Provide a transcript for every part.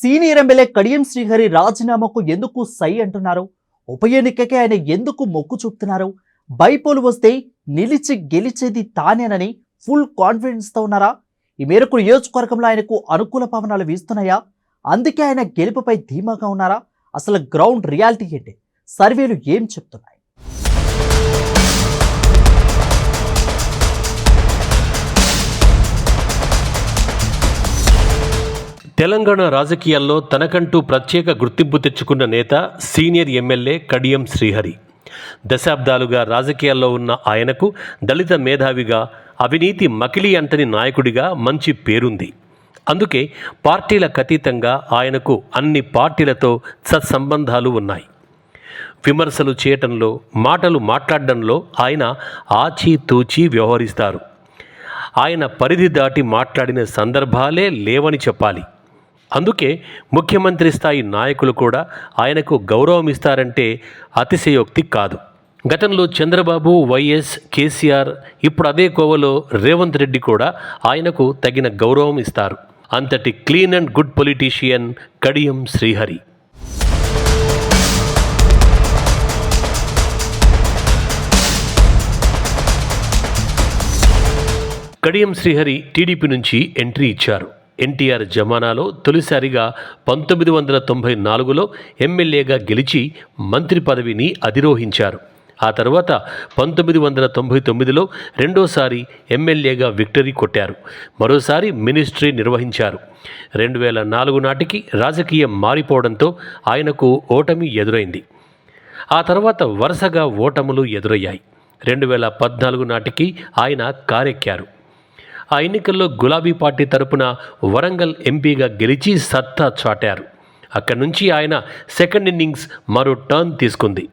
Senior MLA Kadiyam Srihari రాజీనామాకు ఎందుకు సై అంటున్నారు? ఉప ఎన్నికకే ఆయన ఎందుకు మొక్కు చూపుతున్నారు? బైపోలు వస్తే నిలిచి గెలిచేది తానేనని ఫుల్ కాన్ఫిడెన్స్ తో ఉన్నారా? ఈ మేరకు నియోజకవర్గంలో ఆయనకు అనుకూల పవనాలు వీస్తున్నాయా? అందుకే ఆయన గెలుపుపై ధీమాగా ఉన్నారా? అసలు గ్రౌండ్ రియాలిటీ ఏంటి? సర్వేలు ఏం చెప్తున్నాయి? తెలంగాణ రాజకీయాల్లో తనకంటూ ప్రత్యేక గుర్తింపు తెచ్చుకున్న నేత సీనియర్ ఎమ్మెల్యే కడియం శ్రీహరి. దశాబ్దాలుగా రాజకీయాల్లో ఉన్న ఆయనకు దళిత మేధావిగా, అవినీతి మకిలి అంటని నాయకుడిగా మంచి పేరుంది. అందుకే పార్టీలకు అతీతంగా ఆయనకు అన్ని పార్టీలతో సత్సంబంధాలు ఉన్నాయి. విమర్శలు చేయటంలో, మాటలు మాట్లాడడంలో ఆయన ఆచితూచి వ్యవహరిస్తారు. ఆయన పరిధి దాటి మాట్లాడిన సందర్భాలే లేవని చెప్పాలి. అందుకే ముఖ్యమంత్రి స్థాయి నాయకులు కూడా ఆయనకు గౌరవం ఇస్తారంటే అతిశయోక్తి కాదు. గతంలో చంద్రబాబు, వైఎస్, కేసీఆర్, ఇప్పుడు అదే కోవలో రేవంత్ రెడ్డి కూడా ఆయనకు తగిన గౌరవం ఇస్తారు. అంతటి clean and good politician Kadiyam Srihari. Kadiyam Srihari TDP నుంచి ఎంట్రీ ఇచ్చారు. ఎన్టీఆర్ జమానాలో తొలిసారిగా 1994లో ఎమ్మెల్యేగా గెలిచి మంత్రి పదవిని అధిరోహించారు. ఆ తర్వాత 1999లో రెండోసారి ఎమ్మెల్యేగా విక్టరీ కొట్టారు. మరోసారి మినిస్ట్రీ నిర్వహించారు. 2004 నాటికి రాజకీయం మారిపోవడంతో ఆయనకు ఓటమి ఎదురైంది. ఆ తర్వాత వరుసగా ఓటములు ఎదురయ్యాయి. 2014 నాటికి ఆయన కారెక్కారు. ఆ ఎన్నికల్లో గులాబీ పార్టీ తరపున వరంగల్ ఎంపీగా గెలిచి సత్తా చాటారు. అక్కడి నుంచి ఆయన సెకండ్ ఇన్నింగ్స్ మరో టర్న్ తీసుకుంది.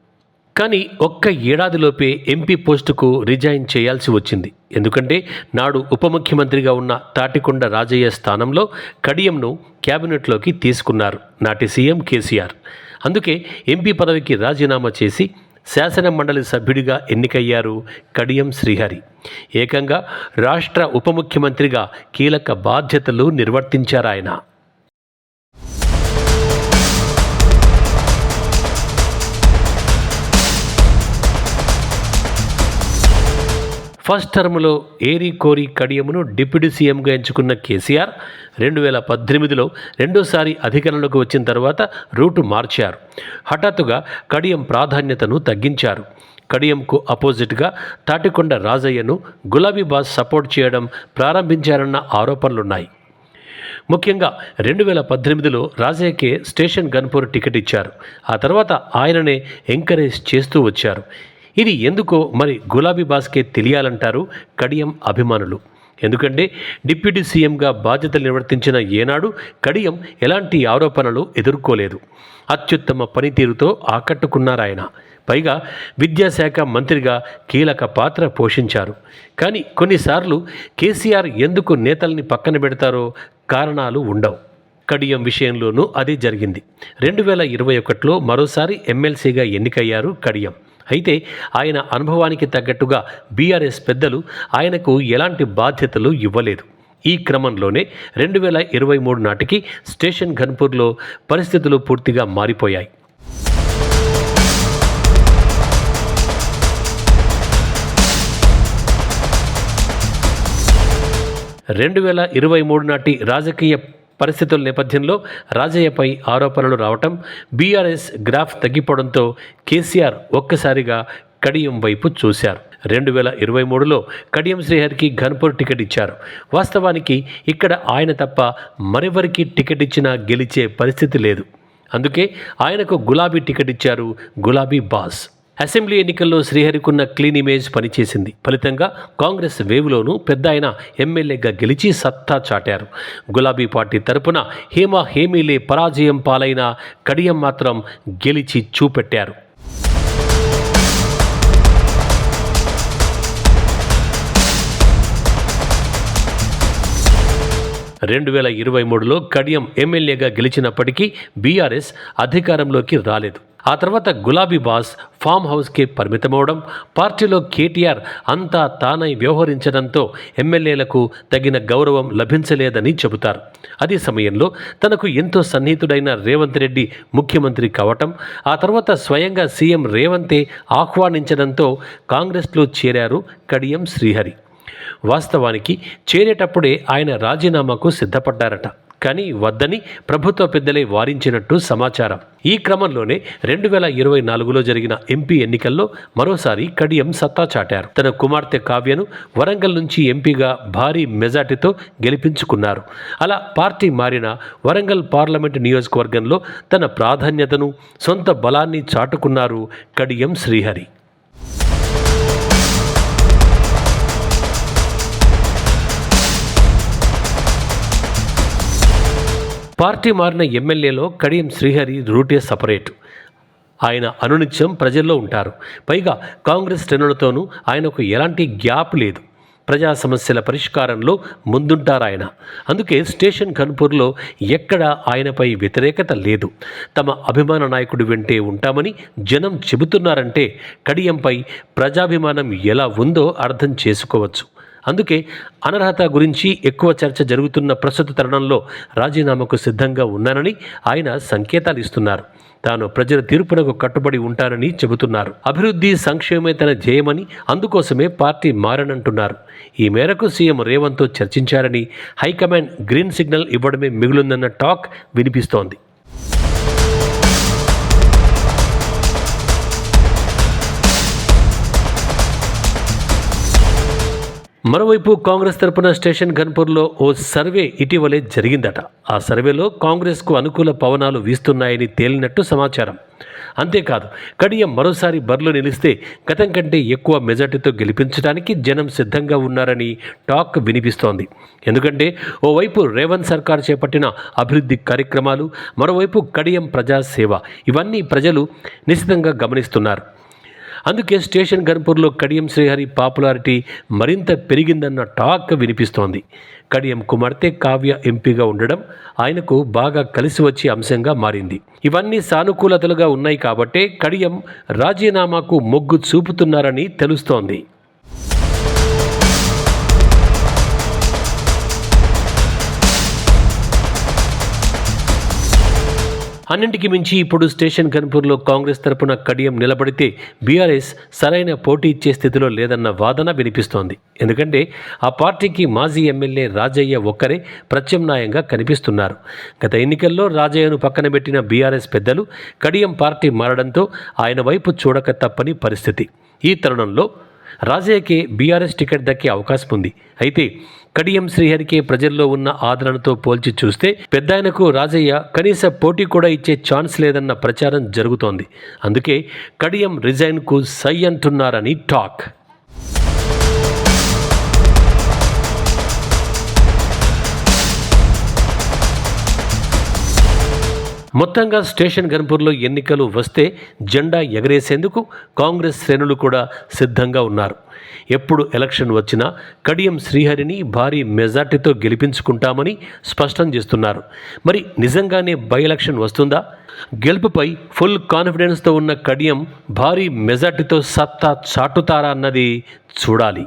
కానీ ఒక్క ఏడాదిలోపే ఎంపీ పోస్టుకు రిజైన్ చేయాల్సి వచ్చింది. ఎందుకంటే నాడు ఉప ముఖ్యమంత్రిగా ఉన్న తాటికొండ రాజయ్య స్థానంలో కడియంను క్యాబినెట్లోకి తీసుకున్నారు నాటి సీఎం కేసీఆర్. అందుకే ఎంపీ పదవికి రాజీనామా చేసి శాసన మండలి సభ్యుడిగా ఎన్నికయ్యారు కడియం శ్రీహరి. ఏకంగా రాష్ట్ర ఉప ముఖ్యమంత్రిగా కీలక బాధ్యతలు నిర్వర్తించారాయన. ఫస్ట్ టర్మ్లో ఏరి కోరి కడియంను డిప్యూటీ సీఎంగా ఎంచుకున్న కేసీఆర్ 2018లో రెండోసారి అధికారంలోకి వచ్చిన తర్వాత రూటు మార్చారు. హఠాత్తుగా కడియం ప్రాధాన్యతను తగ్గించారు. కడియంకు అపోజిట్గా తాటికొండ రాజయ్యను గులాబీ బాస్ సపోర్ట్ చేయడం ప్రారంభించారన్న ఆరోపణలున్నాయి. ముఖ్యంగా 2018లో రాజయ్యకే స్టేషన్ గన్పూర్ టికెట్ ఇచ్చారు. ఆ తర్వాత ఆయననే ఎంకరేజ్ చేస్తూ వచ్చారు. ఇది ఎందుకో మరి గులాబీ బాస్కే తెలియాలంటారు కడియం అభిమానులు. ఎందుకంటే డిప్యూటీ సీఎంగా బాధ్యతలు నిర్వర్తించిన ఏనాడు కడియం ఎలాంటి ఆరోపణలు ఎదుర్కోలేదు. అత్యుత్తమ పనితీరుతో ఆకట్టుకున్నారాయన. పైగా విద్యాశాఖ మంత్రిగా కీలక పాత్ర పోషించారు. కానీ కొన్నిసార్లు కేసీఆర్ ఎందుకు నేతల్ని పక్కన పెడతారో కారణాలు ఉండవు. కడియం విషయంలోనూ అదే జరిగింది. 2021లో మరోసారి ఎమ్మెల్సీగా ఎన్నికయ్యారు కడియం. అయితే ఆయన అనుభవానికి తగ్గట్టుగా బీఆర్ఎస్ పెద్దలు ఆయనకు ఎలాంటి బాధ్యతలు ఇవ్వలేదు. ఈ క్రమంలోనే 2023 నాటికి స్టేషన్ ఘన్పూర్లో పరిస్థితులు పూర్తిగా మారిపోయాయి. రెండు 2023 నాటి రాజకీయ పరిస్థితుల నేపథ్యంలో రాజయ్యపై ఆరోపణలు రావటం, బీఆర్ఎస్ గ్రాఫ్ తగ్గిపోవడంతో కేసీఆర్ ఒక్కసారిగా కడియం వైపు చూశారు. 2023లో కడియం శ్రీహరికి ఘన్పూర్ టికెట్ ఇచ్చారు. వాస్తవానికి ఇక్కడ ఆయన తప్ప మరెవరికి టికెట్ ఇచ్చినా గెలిచే పరిస్థితి లేదు. అందుకే ఆయనకు గులాబీ టికెట్ ఇచ్చారు గులాబీ బాస్. అసెంబ్లీ ఎన్నికల్లో శ్రీహరికున్న క్లీన్ ఇమేజ్ పనిచేసింది. ఫలితంగా కాంగ్రెస్ వేవ్లోనూ పెద్ద ఆయన ఎమ్మెల్యేగా గెలిచి సత్తా చాటారు. గులాబీ పార్టీ తరపున హేమీలే పరాజయం పాలైన కడియం మాత్రం గెలిచి చూపెట్టారు. రెండు 2023లో కడియం ఎమ్మెల్యేగా గెలిచినప్పటికీ బీఆర్ఎస్ అధికారంలోకి రాలేదు. ఆ తర్వాత గులాబీ బాస్ ఫామ్ హౌస్కే పరిమితమవడం, పార్టీలో కేటీఆర్ అంతా తానై వ్యవహరించడంతో ఎమ్మెల్యేలకు తగిన గౌరవం లభించలేదని చెబుతారు. అదే సమయంలో తనకు ఎంతో సన్నిహితుడైన రేవంత్ రెడ్డి ముఖ్యమంత్రి కావటం, ఆ తర్వాత స్వయంగా సీఎం రేవంతే ఆహ్వానించడంతో కాంగ్రెస్లో చేరారు కడియం శ్రీహరి. వాస్తవానికి చేరేటప్పుడే ఆయన రాజీనామాకు సిద్ధపడ్డారట. కానీ వద్దని ప్రభుత్వ పెద్దలే వారించినట్టు సమాచారం. ఈ క్రమంలోనే 2024లో జరిగిన ఎంపీ ఎన్నికల్లో మరోసారి కడియం సత్తా చాటారు. తన కుమార్తె కావ్యను వరంగల్ నుంచి ఎంపీగా భారీ మెజార్టీతో గెలిపించుకున్నారు. అలా పార్టీ మారిన వరంగల్ పార్లమెంటు నియోజకవర్గంలో తన ప్రాధాన్యతను, సొంత బలాన్ని చాటుకున్నారు కడియం శ్రీహరి. పార్టీ మారిన ఎమ్మెల్యేలో కడియం శ్రీహరి రూటే సపరేట్. ఆయన అనునిత్యం ప్రజల్లో ఉంటారు. పైగా కాంగ్రెస్ శ్రేణులతోనూ ఆయనకు ఎలాంటి గ్యాప్ లేదు. ప్రజా సమస్యల పరిష్కారంలో ముందుంటారాయన. అందుకే స్టేషన్ కన్పూర్లో ఎక్కడా ఆయనపై వ్యతిరేకత లేదు. తమ అభిమాన నాయకుడి వెంటే ఉంటామని జనం చెబుతున్నారంటే కడియంపై ప్రజాభిమానం ఎలా ఉందో అర్థం చేసుకోవచ్చు. అందుకే అనర్హత గురించి ఎక్కువ చర్చ జరుగుతున్న ప్రస్తుత తరుణంలో రాజీనామాకు సిద్ధంగా ఉన్నానని ఆయన సంకేతాలు ఇస్తున్నారు. తాను ప్రజల తీర్పునకు కట్టుబడి ఉంటానని చెబుతున్నారు. అభివృద్ధి, సంక్షేమమే తన ధ్యేయమని, అందుకోసమే పార్టీ మారనంటున్నారు. ఈ మేరకు సీఎం రేవంత్తో చర్చించారని, హైకమాండ్ గ్రీన్ సిగ్నల్ ఇవ్వడమే మిగులుందన్న టాక్ వినిపిస్తోంది. మరోవైపు కాంగ్రెస్ తరపున స్టేషన్ గన్పూర్లో ఓ సర్వే ఇటీవలే జరిగిందట. ఆ సర్వేలో కాంగ్రెస్కు అనుకూల పవనాలు వీస్తున్నాయని తేలినట్టు సమాచారం. అంతేకాదు, కడియం మరోసారి బరిలో నిలిస్తే గతం కంటే ఎక్కువ మెజార్టీతో గెలిపించడానికి జనం సిద్ధంగా ఉన్నారని టాక్ వినిపిస్తోంది. ఎందుకంటే ఓవైపు రేవంత్ సర్కార్ చేపట్టిన అభివృద్ధి కార్యక్రమాలు, మరోవైపు కడియం ప్రజాసేవ, ఇవన్నీ ప్రజలు నిశితంగా గమనిస్తున్నారు. అందుకే స్టేషన్ గన్పూర్లో కడియం శ్రీహరి పాపులారిటీ మరింత పెరిగిందన్న టాక్ వినిపిస్తోంది. కడియం కుమార్తె కావ్య ఎంపీగా ఉండడం ఆయనకు బాగా కలిసి వచ్చే అంశంగా మారింది. ఇవన్నీ సానుకూలతలుగా ఉన్నాయి కాబట్టే కడియం రాజీనామాకు మొగ్గు చూపుతున్నారని తెలుస్తోంది. అన్నింటికి మించి ఇప్పుడు స్టేషన్ గన్పూర్లో కాంగ్రెస్ తరపున కడియం నిలబడితే బీఆర్ఎస్ సరైన పోటీ ఇచ్చే స్థితిలో లేదన్న వాదన వినిపిస్తోంది. ఎందుకంటే ఆ పార్టీకి మాజీ ఎమ్మెల్యే రాజయ్య ఒక్కరే ప్రత్యామ్నాయంగా కనిపిస్తున్నారు. గత ఎన్నికల్లో రాజయ్యను పక్కన పెట్టిన బీఆర్ఎస్ పెద్దలు కడియం పార్టీ మారడంతో ఆయన వైపు చూడక తప్పని పరిస్థితి. ఈ తరుణంలో రాజయ్యకే బీఆర్ఎస్ టికెట్ దక్కే అవకాశం ఉంది. అయితే కడియం శ్రీహరికే ప్రజల్లో ఉన్న ఆదరణతో పోల్చి చూస్తే పెద్దాయనకు రాజయ్య కనీస పోటీ కూడా ఇచ్చే ఛాన్స్ లేదన్న ప్రచారం జరుగుతోంది. అందుకే కడియం రిజైన్కు సై అంటున్నారని టాక్. మొత్తంగా స్టేషన్ గన్పూర్లో ఎన్నికలు వస్తే జెండా ఎగరేసేందుకు కాంగ్రెస్ శ్రేణులు కూడా సిద్ధంగా ఉన్నారు. ఎప్పుడు ఎలక్షన్ వచ్చినా కడియం శ్రీహరిని భారీ మెజార్టీతో గెలిపించుకుంటామని స్పష్టం చేస్తున్నారు. మరి నిజంగానే బై ఎలక్షన్ వస్తుందా? గెలుపుపై ఫుల్ కాన్ఫిడెన్స్తో ఉన్న కడియం భారీ మెజార్టీతో సత్తా చాటుతారా అన్నది చూడాలి.